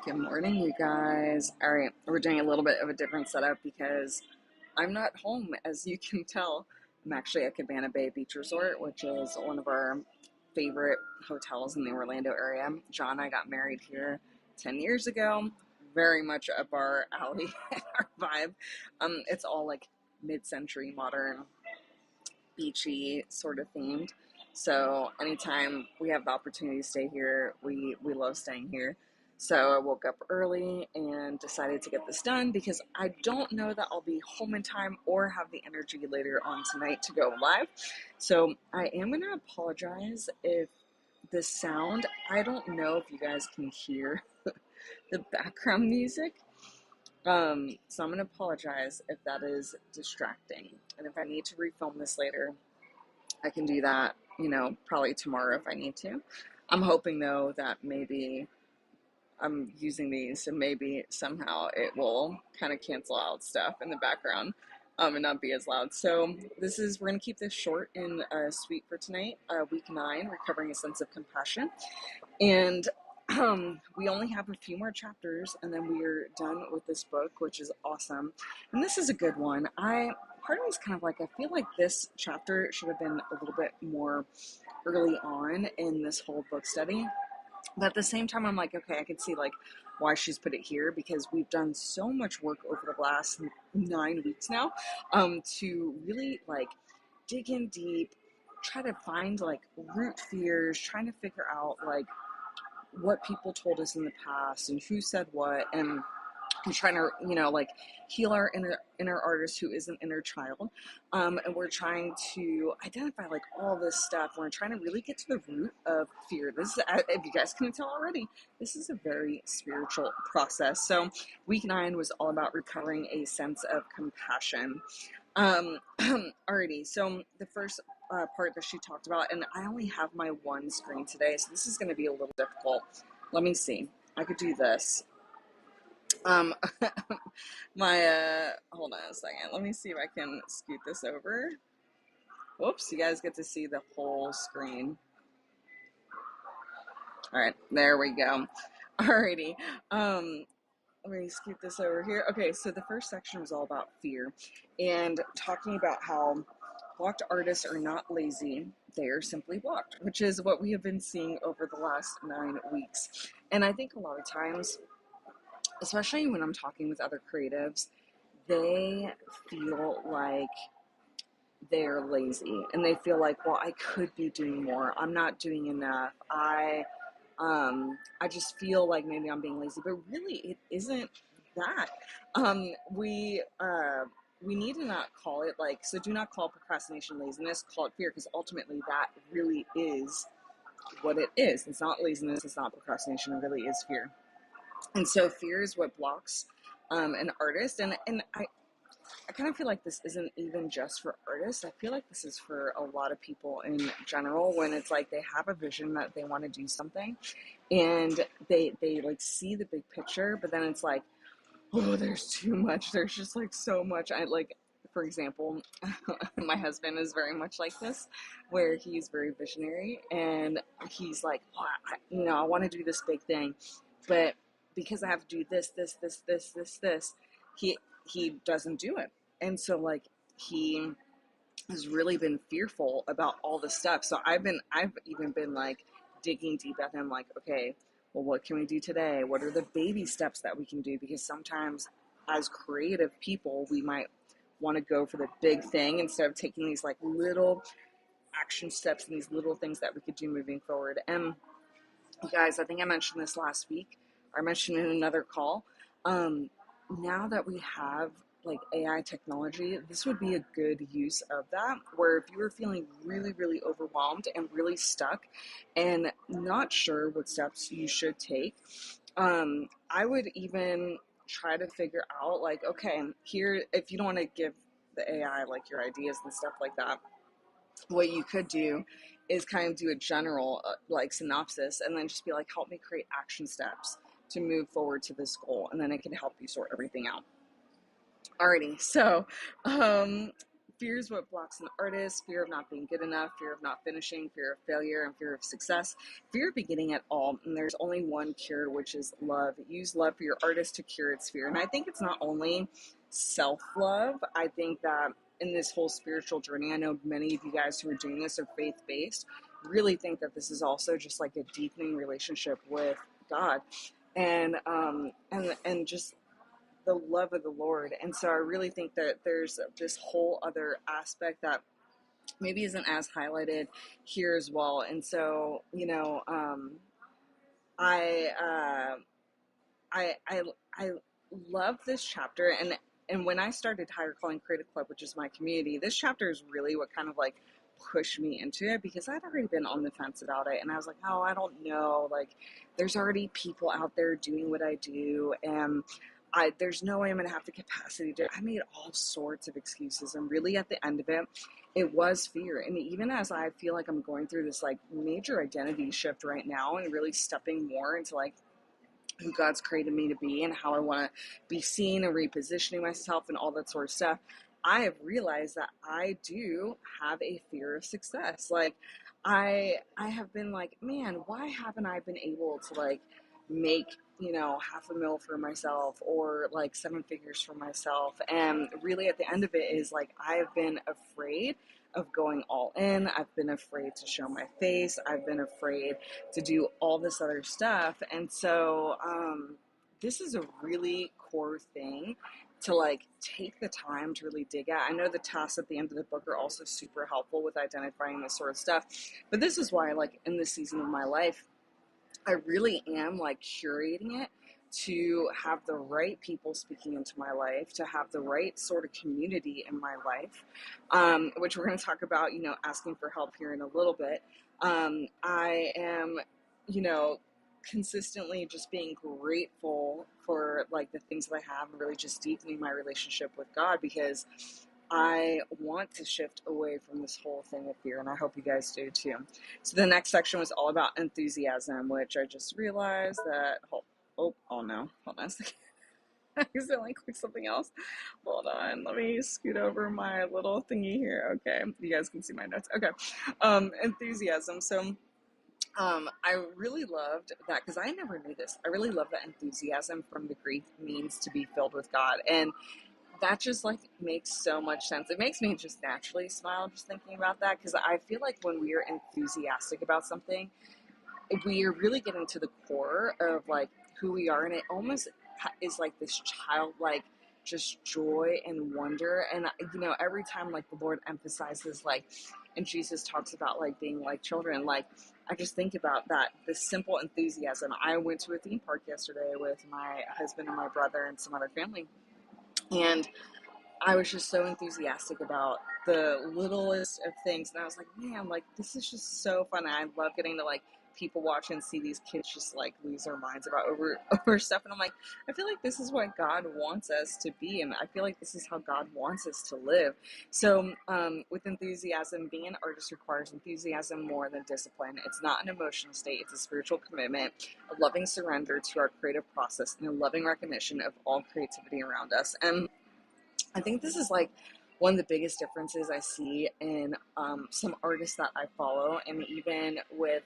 Good morning, you guys. All right, we're doing a little bit of a different setup because I'm not home, as you can tell. I'm actually at Cabana Bay Beach Resort, which is one of our favorite hotels in the Orlando area. John and I got married here 10 years ago. Very much up our alley and our vibe. It's all like mid-century modern, beachy sort of themed. So anytime we have the opportunity to stay here, we love staying here. So I woke up early and decided to get this done because I don't know that I'll be home in time or have the energy later on tonight to go live. So I am going to apologize if the sound, I don't know if you guys can hear the background music. So I'm going to apologize if that is distracting. And if I need to refilm this later, I can do that, probably tomorrow if I need to. I'm hoping, though, that maybe I'm using these and maybe somehow it will kind of cancel out stuff in the background and not be as loud. So we're going to keep this short and sweet for tonight, week 9, Recovering a Sense of Compassion. And we only have a few more chapters and then we're done with this book, which is awesome. And this is a good one. Part of me is kind of like, I feel like this chapter should have been a little bit more early on in this whole book study. But at the same time, I'm like, okay, I can see like why she's put it here because we've done so much work over the last 9 weeks now to really like dig in deep, try to find like root fears, trying to figure out like what people told us in the past and who said what, and I'm trying to, like heal our inner artist who is an inner child. And we're trying to identify like all this stuff. We're trying to really get to the root of fear. This is, if you guys couldn't tell already, this is a very spiritual process. So week 9 was all about recovering a sense of compassion. Alrighty, so the first part that she talked about, and I only have my one screen today, so this is going to be a little difficult. Let me see. I could do this. Hold on a second. Let me see if I can scoot this over. Whoops, you guys get to see the whole screen. All right, there we go. Alrighty. Let me scoot this over here. Okay, so the first section was all about fear and talking about how blocked artists are not lazy. They are simply blocked, which is what we have been seeing over the last 9 weeks. And I think a lot of times, especially when I'm talking with other creatives, they feel like they're lazy and they feel like, well, I could be doing more. I'm not doing enough. I just feel like maybe I'm being lazy, but really it isn't that. We need to not call it like, so do not call procrastination laziness, call it fear, because ultimately that really is what it is. It's not laziness, it's not procrastination, it really is fear. And so fear is what blocks an artist. And I kind of feel like this isn't even just for artists. I feel like this is for a lot of people in general when it's like they have a vision that they want to do something and they like see the big picture, but then it's like, oh, there's too much. There's just like so much. For example, my husband is very much like this, where he's very visionary and he's like, oh, I want to do this big thing, but because I have to do this, he doesn't do it. And so like he has really been fearful about all the stuff. So I've even been like digging deep at him, like, okay, well, what can we do today? What are the baby steps that we can do? Because sometimes as creative people, we might want to go for the big thing instead of taking these like little action steps and these little things that we could do moving forward. And guys, I think I mentioned this last week, or I mentioned in another call. Now that we have like AI technology, this would be a good use of that, where if you were feeling really, really overwhelmed and really stuck and not sure what steps you should take, I would even try to figure out like, okay, here, if you don't want to give the AI like your ideas and stuff like that, what you could do is kind of do a general like synopsis and then just be like, help me create action steps to move forward to this goal, and then it can help you sort everything out. Alrighty, so fear is what blocks an artist: fear of not being good enough, fear of not finishing, fear of failure, and fear of success, fear of beginning at all. And there's only one cure, which is love. Use love for your artist to cure its fear. And I think it's not only self-love. I think that in this whole spiritual journey, I know many of you guys who are doing this are faith-based, really think that this is also just like a deepening relationship with God, and just the love of the Lord. And so I really think that there's this whole other aspect that maybe isn't as highlighted here as well. And so, I, uh, I love this chapter. And when I started Higher Calling Creative Club, which is my community, this chapter is really what kind of like pushed me into it, because I'd already been on the fence about it. And I was like, oh, I don't know. Like, there's already people out there doing what I do. And there's no way I'm going to have the capacity to. I made all sorts of excuses. And really at the end of it, it was fear. And even as I feel like I'm going through this like major identity shift right now and really stepping more into like who God's created me to be and how I want to be seen and repositioning myself and all that sort of stuff, I have realized that I do have a fear of success. Like, I have been like, man, why haven't I been able to like make, $500,000 for myself, or like seven figures for myself? And really at the end of it is like, I've been afraid of going all in. I've been afraid to show my face. I've been afraid to do all this other stuff. And so this is a really core thing to like take the time to really dig at. I know the tasks at the end of the book are also super helpful with identifying this sort of stuff, but this is why, like, in this season of my life, I really am like curating it to have the right people speaking into my life, to have the right sort of community in my life, which we're going to talk about, asking for help here in a little bit. I am, you know, consistently just being grateful for like the things that I have, and really just deepening my relationship with God, because I want to shift away from this whole thing of fear, and I hope you guys do too. So the next section was all about enthusiasm, which I just realized that, oh no, hold on a second. I accidentally clicked something else. Hold on, let me scoot over my little thingy here. Okay, you guys can see my notes. Okay, enthusiasm. So I really loved that, because I never knew this. I really love that enthusiasm from the Greek means to be filled with God. And that just like makes so much sense. It makes me just naturally smile just thinking about that, because I feel like when we are enthusiastic about something, we are really getting to the core of like who we are, and it almost is like this childlike just joy and wonder. And every time like the Lord emphasizes like, and Jesus talks about like being like children, like I just think about that, this simple enthusiasm. I went to a theme park yesterday with my husband and my brother and some other family, and I was just so enthusiastic about the littlest of things. And I was like, man, like, this is just so fun. And I love getting to, like, people watch and see these kids just, like, lose their minds about over stuff. And I'm like, I feel like this is what God wants us to be. And I feel like this is how God wants us to live. So with enthusiasm, being an artist requires enthusiasm more than discipline. It's not an emotional state. It's a spiritual commitment, a loving surrender to our creative process, and a loving recognition of all creativity around us. And I think this is like one of the biggest differences I see in some artists that I follow, and even with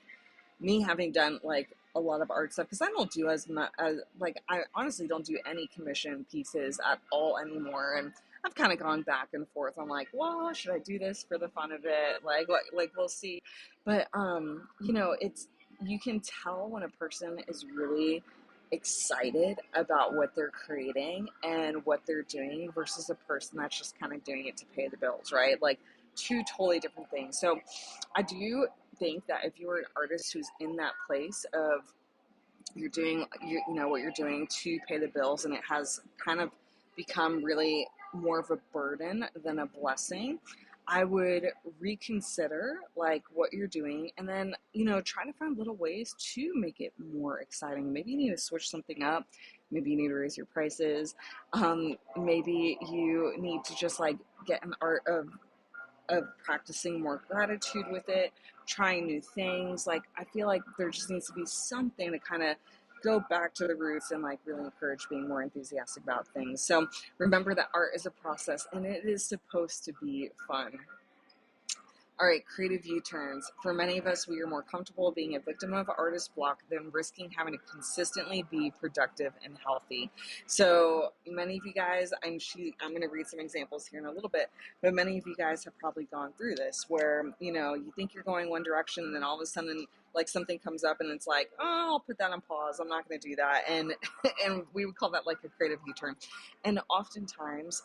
me having done like a lot of art stuff, because I don't do as much as, like, I honestly don't do any commission pieces at all anymore. And I've kind of gone back and forth. I'm like, well, should I do this for the fun of it? Like we'll see. But it's, you can tell when a person is really excited about what they're creating and what they're doing versus a person that's just kind of doing it to pay the bills, right? Like, two totally different things. So I do think that if you're an artist who's in that place of you're doing what you're doing to pay the bills, and it has kind of become really more of a burden than a blessing, I would reconsider like what you're doing, and then try to find little ways to make it more exciting. Maybe you need to switch something up. Maybe you need to raise your prices. Maybe you need to just like get an art of practicing more gratitude with it, trying new things. Like, I feel like there just needs to be something to kind of go back to the roots and like really encourage being more enthusiastic about things. So remember that art is a process and it is supposed to be fun. All right, creative U-turns. For many of us, we are more comfortable being a victim of artist block than risking having to consistently be productive and healthy. So many of you guys, I'm going to read some examples here in a little bit, but many of you guys have probably gone through this where, you know, you think you're going one direction and then all of a sudden like something comes up and it's like, oh, I'll put that on pause. I'm not going to do that. And, and we would call that like a creative U-turn. And oftentimes,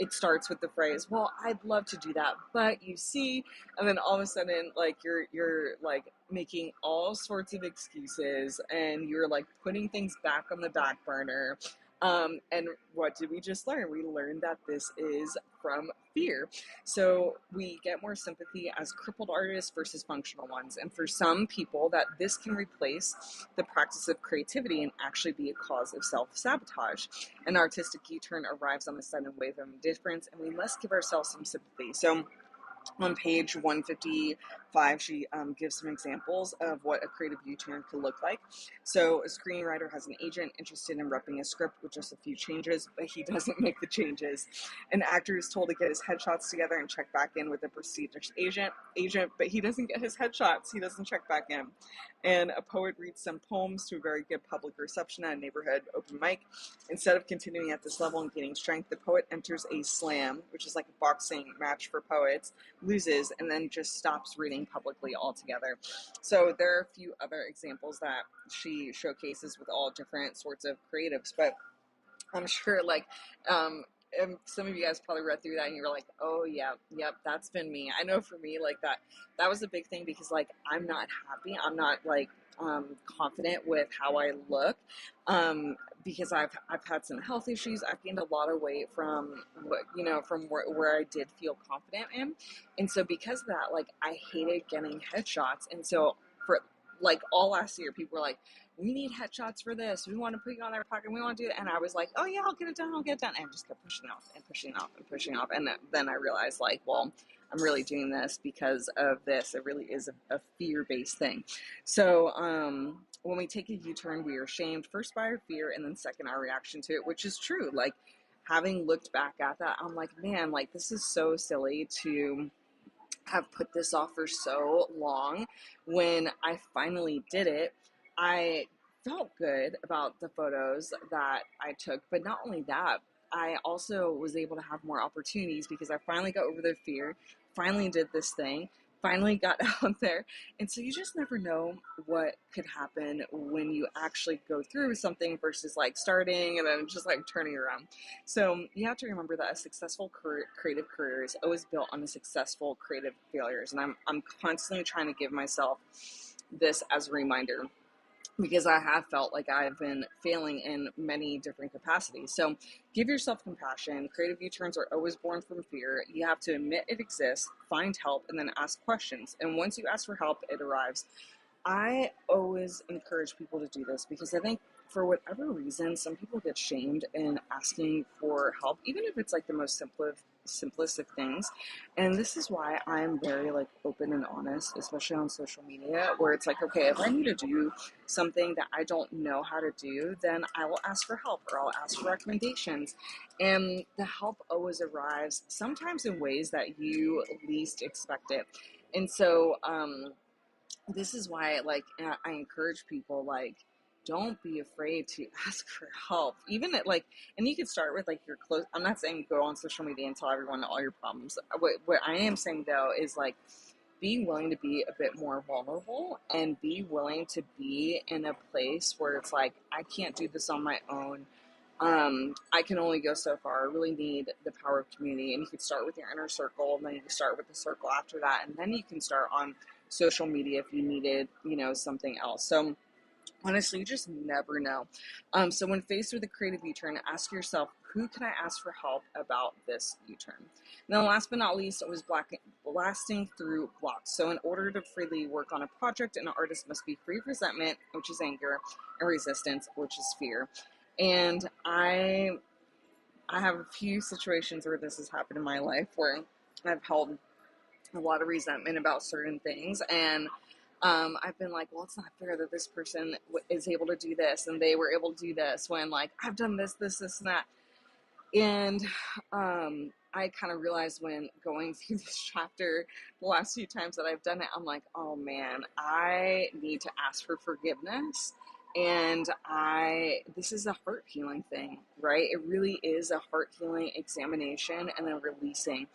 it starts with the phrase, well, I'd love to do that, but you see, and then all of a sudden, like, you're like making all sorts of excuses and you're like putting things back on the back burner. And what did we just learn? We learned that this is from fear. So we get more sympathy as crippled artists versus functional ones. And for some people, that this can replace the practice of creativity and actually be a cause of self-sabotage. An artistic U-turn arrives on the sudden wave of indifference, and we must give ourselves some sympathy. So on page 155, she gives some examples of what a creative U-turn could look like. So a screenwriter has an agent interested in repping a script with just a few changes, but he doesn't make the changes. An actor is told to get his headshots together and check back in with a prestigious agent, but he doesn't get his headshots. He doesn't check back in. And a poet reads some poems to a very good public reception at a neighborhood open mic. Instead of continuing at this level and gaining strength, the poet enters a slam, which is like a boxing match for poets, loses, and then just stops reading publicly altogether. So there are a few other examples that she showcases with all different sorts of creatives, but I'm sure like some of you guys probably read through that and you were like, oh yeah, yep, that's been me. I know for me, like that was a big thing because like I'm not happy, I'm not like confident with how I look, because I've had some health issues. I've gained a lot of weight from from where I did feel confident in, and so because of that, like I hated getting headshots, and so for like all last year, people were like, we need headshots for this. We want to put you on our pocket. We want to do it. And I was like, oh yeah, I'll get it done. I'll get it done. And I just kept pushing off and pushing off and pushing off. And then I realized like, well, I'm really doing this because of this. It really is a fear-based thing. So when we take a U-turn, we are shamed first by our fear and then second our reaction to it, which is true. Like having looked back at that, I'm like, man, like this is so silly to have put this off for so long. When I finally did it, I felt good about the photos that I took, but not only that, I also was able to have more opportunities because I finally got over the fear, finally did this thing, finally got out there. And so you just never know what could happen when you actually go through something versus like starting and then just like turning around. So you have to remember that a successful creative career is always built on a successful creative failures. And I'm constantly trying to give myself this as a reminder because I have felt like I've been failing in many different capacities. So give yourself compassion. Creative U-turns are always born from fear. You have to admit it exists, find help, and then ask questions. And once you ask for help, it arrives. I always encourage people to do this because I think for whatever reason, some people get shamed in asking for help, even if it's like the most simplest of things. And this is why I'm very like open and honest, especially on social media, where it's like, okay, if I need to do something that I don't know how to do, then I will ask for help or I'll ask for recommendations. And the help always arrives, sometimes in ways that you least expect it. And so, this is why like I encourage people like don't be afraid to ask for help, even at like, and you could start with like your close. I'm not saying go on social media and tell everyone all your problems. What I am saying though is like be willing to be a bit more vulnerable and be willing to be in a place where it's like I can't do this on my own. I can only go so far. I really need the power of community. And you could start with your inner circle, and then you can start with the circle after that, and then you can start on social media if you needed, something else. So honestly, you just never know. So when faced with a creative U-turn, ask yourself, who can I ask for help about this U-turn? And then last but not least, it was blasting through blocks. So in order to freely work on a project, an artist must be free of resentment, which is anger, and resistance, which is fear. And I have a few situations where this has happened in my life where I've held a lot of resentment about certain things, and I've been like, well, it's not fair that this person is able to do this and they were able to do this when like I've done this, and that. And I kind of realized when going through this chapter the last few times that I've done it, I'm like, oh man, I need to ask for forgiveness. And this is a heart healing thing, right? It really is a heart healing examination and then releasing.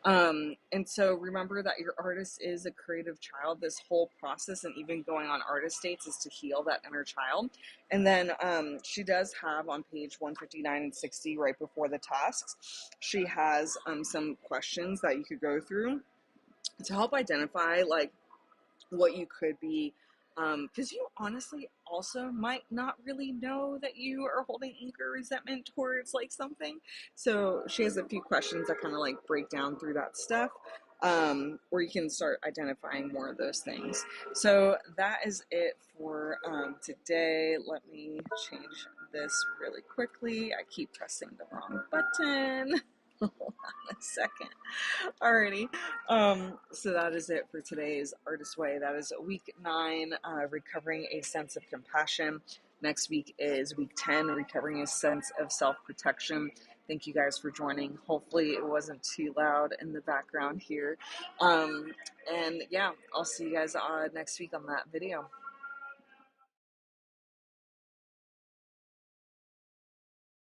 And so remember that your artist is a creative child. This whole process and even going on artist dates is to heal that inner child. And then she does have on page 159 and 60, right before the tasks, she has some questions that you could go through to help identify like what you could be, because you honestly also might not really know that you are holding anger or resentment towards like something. So she has a few questions that kind of like break down through that stuff, where you can start identifying more of those things. So that is it for today. Let me change this really quickly. I keep pressing the wrong button. Hold on a second. Alrighty. So that is it for today's Artist Way. That is week 9, recovering a sense of compassion. Next week is week 10, recovering a sense of self-protection. Thank you guys for joining. Hopefully it wasn't too loud in the background here. And yeah, I'll see you guys next week on that video.